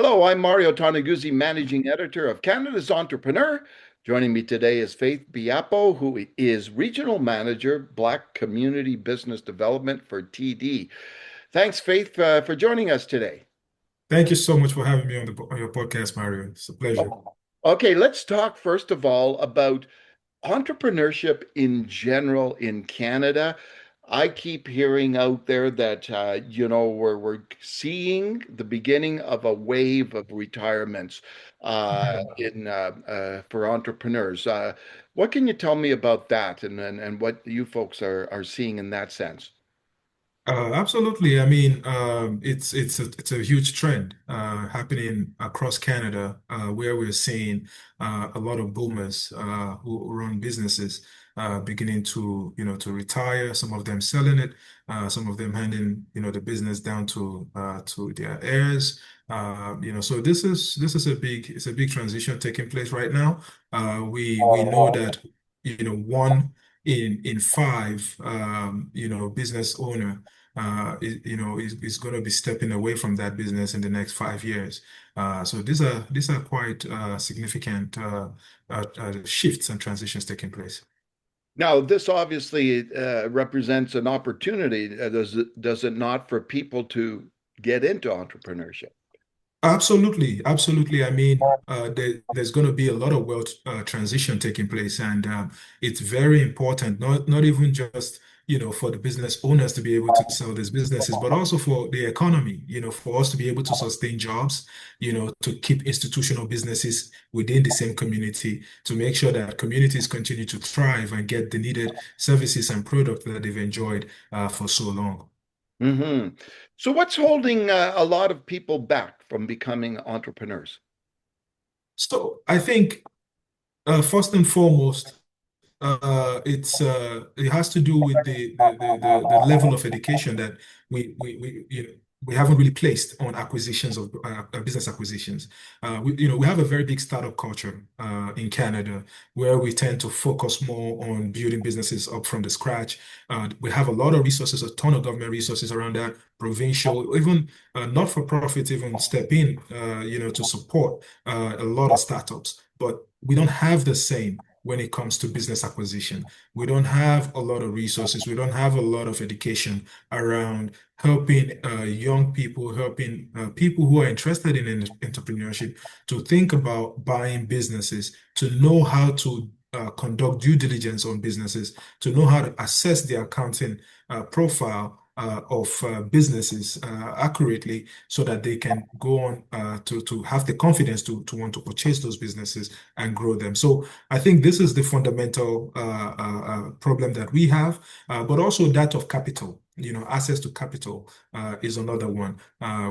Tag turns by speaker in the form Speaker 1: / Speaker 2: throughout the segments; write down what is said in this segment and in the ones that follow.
Speaker 1: Hello, I'm Mario Toneguzzi, Managing Editor of Canada's Entrepreneur. Joining me today is Faith Biapo, who is Regional Manager, Black Community Business Development for TD. Thanks, Faith, for joining us today.
Speaker 2: Thank you so much for having me on your podcast, Mario. It's a pleasure.
Speaker 1: Okay, let's talk first of all about entrepreneurship in general in Canada. I keep hearing out there that we're seeing the beginning of a wave of retirements in for entrepreneurs. What can you tell me about that, and what you folks are seeing in that sense?
Speaker 2: Absolutely. I mean, it's a huge trend happening across Canada, where we're seeing a lot of boomers who run businesses beginning to retire. Some of them selling it, some of them handing the business down to their heirs. So this is a big transition taking place right now. We know that one in five business owner is going to be stepping away from that business in the next 5 years. So these are quite significant shifts and transitions taking place.
Speaker 1: Now, this obviously represents an opportunity, does it not, for people to get into entrepreneurship?
Speaker 2: Absolutely, absolutely. I mean, there's going to be a lot of wealth transition taking place, and it's very important. Not even just for the business owners to be able to sell these businesses, but also for the economy. For us to be able to sustain jobs. To keep institutional businesses within the same community, to make sure that communities continue to thrive and get the needed services and products that they've enjoyed for so long.
Speaker 1: Hmm. So, what's holding a lot of people back from becoming entrepreneurs?
Speaker 2: So I think first and foremost. It has to do with the level of education that we haven't really placed on acquisitions of business acquisitions. We have a very big startup culture in Canada where we tend to focus more on building businesses up from the scratch. We have a lot of resources, a ton of government resources around that, provincial, even not-for-profit, even step in, to support a lot of startups. But we don't have the same when it comes to business acquisition. We don't have a lot of resources. We don't have a lot of education around helping young people, helping people who are interested in entrepreneurship to think about buying businesses, to know how to conduct due diligence on businesses, to know how to assess the accounting profile of businesses accurately so that they can go on to have the confidence to want to purchase those businesses and grow them. So I think this is the fundamental problem that we have, but also that of capital. Access to capital is another one,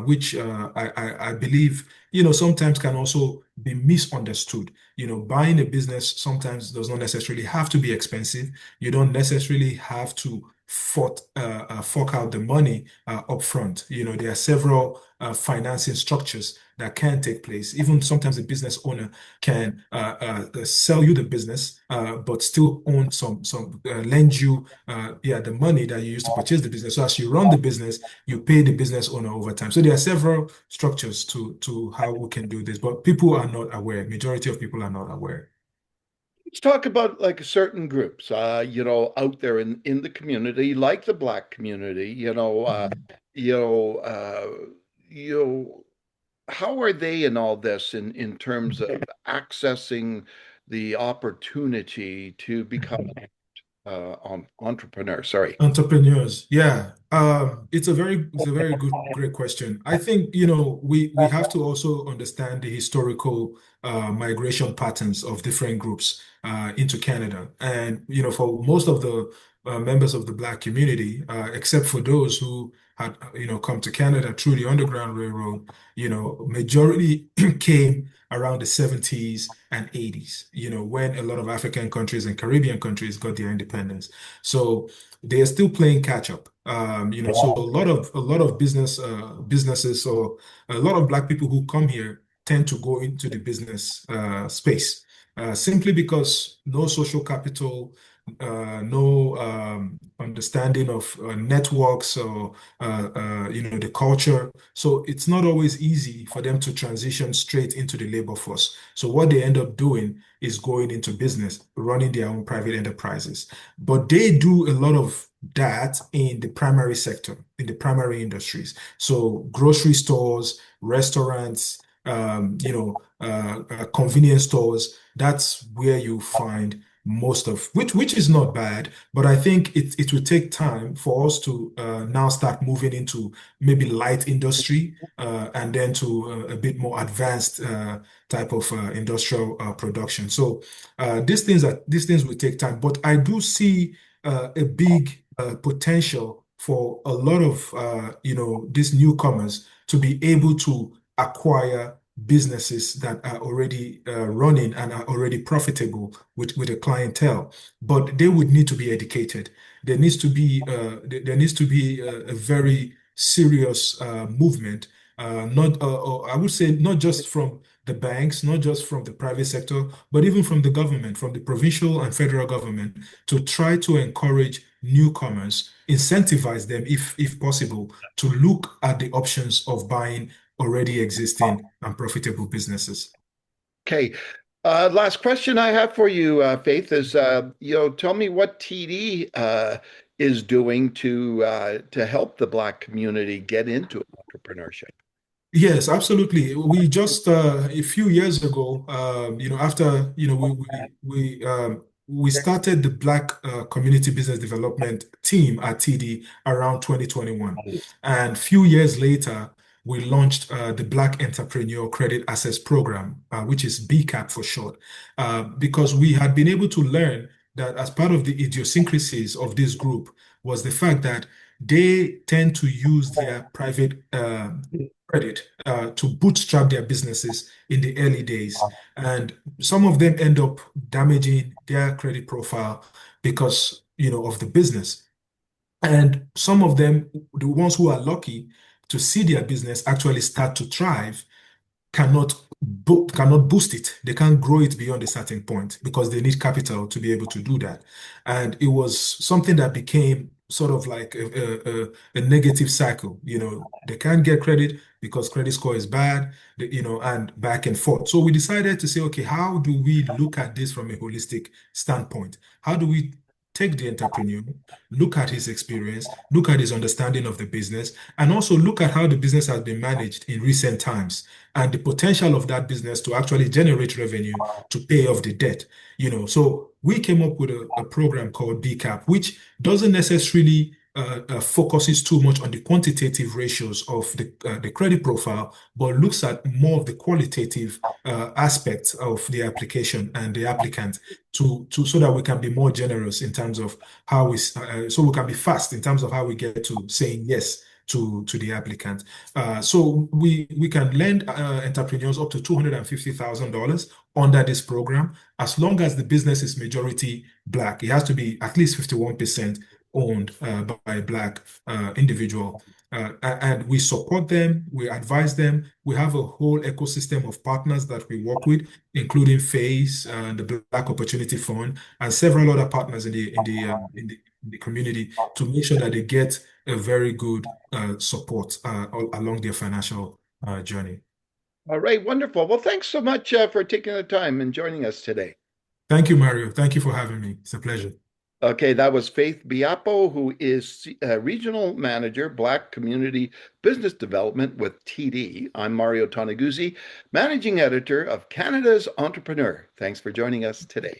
Speaker 2: which I believe, sometimes can also be misunderstood. Buying a business sometimes does not necessarily have to be expensive. You don't necessarily have to fork out the money up front. There are several financing structures that can take place. Even sometimes a business owner can sell you the business, but still own some lend you the money that you used to purchase the business. So as you run the business, you pay the business owner over time. So there are several structures to how we can do this, but people are not aware. Majority of people are not aware.
Speaker 1: Let's talk about like certain groups, out there in the community, like the Black community. You know, you know, how are they in all this in terms of accessing the opportunity to become an entrepreneur? Sorry.
Speaker 2: Entrepreneurs, yeah. It's a very great question. I think, we have to also understand the historical migration patterns of different groups into Canada. And, for most of the members of the Black community, except for those who had, come to Canada through the Underground Railroad, majority came around the 70s and 80s, when a lot of African countries and Caribbean countries got their independence. So they are still playing catch up. So a lot of businesses or a lot of Black people who come here tend to go into the business space simply because no social capital, no understanding of networks or the culture. So it's not always easy for them to transition straight into the labor force. So what they end up doing is going into business, running their own private enterprises. But they do a lot of that in the primary sector, in the primary industries. So grocery stores, restaurants, convenience stores. That's where you find most of which is not bad, but I think it will take time for us to now start moving into maybe light industry and then to a bit more advanced type of industrial production. So these things will take time, but I do see a big potential for a lot of these newcomers to be able to acquire businesses that are already running and are already profitable with a clientele, but they would need to be educated. There needs to be a very serious movement, not or I would say not just from the banks, not just from the private sector, but even from the government, from the provincial and federal government, to try to encourage newcomers, incentivize them if possible, to look at the options of buying already existing and profitable businesses.
Speaker 1: Okay. Last question I have for you, Faith, is tell me what TD is doing to help the Black community get into entrepreneurship.
Speaker 2: Yes, absolutely. We just a few years ago, after we started the Black Community Business Development team at TD around 2021, and few years later, we launched the Black Entrepreneur Credit Access Program, which is BCAP for short, because we had been able to learn that as part of the idiosyncrasies of this group was the fact that they tend to use their private credit to bootstrap their businesses in the early days. And some of them end up damaging their credit profile because, of the business. And some of them, the ones who are lucky to see their business actually start to thrive, cannot boost it. They can't grow it beyond a certain point because they need capital to be able to do that. And it was something that became sort of like a negative cycle. They can't get credit because credit score is bad, and back and forth. So we decided to say, okay, how do we look at this from a holistic standpoint? How do we take the entrepreneur, look at his experience, look at his understanding of the business, and also look at how the business has been managed in recent times and the potential of that business to actually generate revenue to pay off the debt. So we came up with a program called BCAP, which doesn't necessarily focuses too much on the quantitative ratios of the credit profile, but looks at more of the qualitative aspects of the application and the applicant to so that we can be more generous in terms of how so we can be fast in terms of how we get to saying yes to the applicant. So we can lend entrepreneurs up to $250,000 under this program, as long as the business is majority Black. It has to be at least 51% owned by a Black individual. And we support them, we advise them. We have a whole ecosystem of partners that we work with, including FACE, the Black Opportunity Fund, and several other partners in the community to make sure that they get a very good support along their financial journey.
Speaker 1: All right, wonderful. Well, thanks so much for taking the time and joining us today.
Speaker 2: Thank you, Mario. Thank you for having me. It's a pleasure.
Speaker 1: Okay, that was Faith Biapo, who is Regional Manager, Black Community Business Development with TD. I'm Mario Toneguzzi, Managing Editor of Canada's Entrepreneur. Thanks for joining us today.